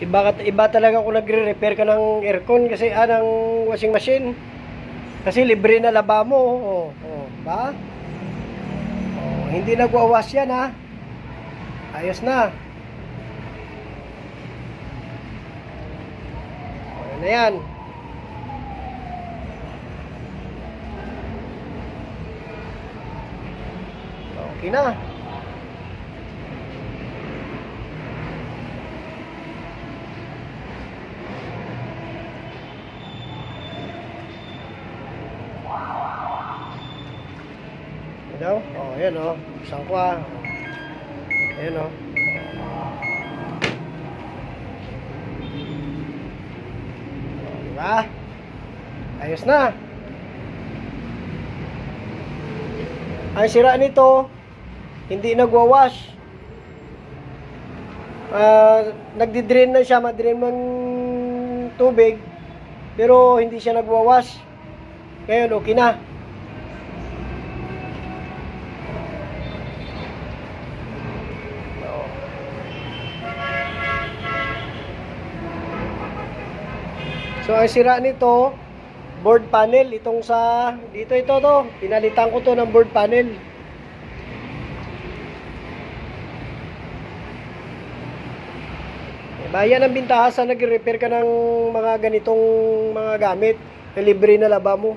Iba talaga kung nagre-repair ka ng aircon kasi ng washing machine. Kasi libre na laba mo. Ba? Hindi nagwawash yan ha. Ayos na. Ano na yan? Okay na. Daw? Ayan Buksan ko Ayan diba? Ayos na. Ang sira nito, hindi nagwawash. Nagdi-drain na siya, ma-drain ng tubig, pero hindi siya nagwawash. Ngayon, okay na. So, ang sira nito, board panel. Itong sa, ito, pinalitan ko to ng board panel. Bayan ang bintaha sa nag-repair ka ng mga ganitong mga gamit. Libre na laba mo.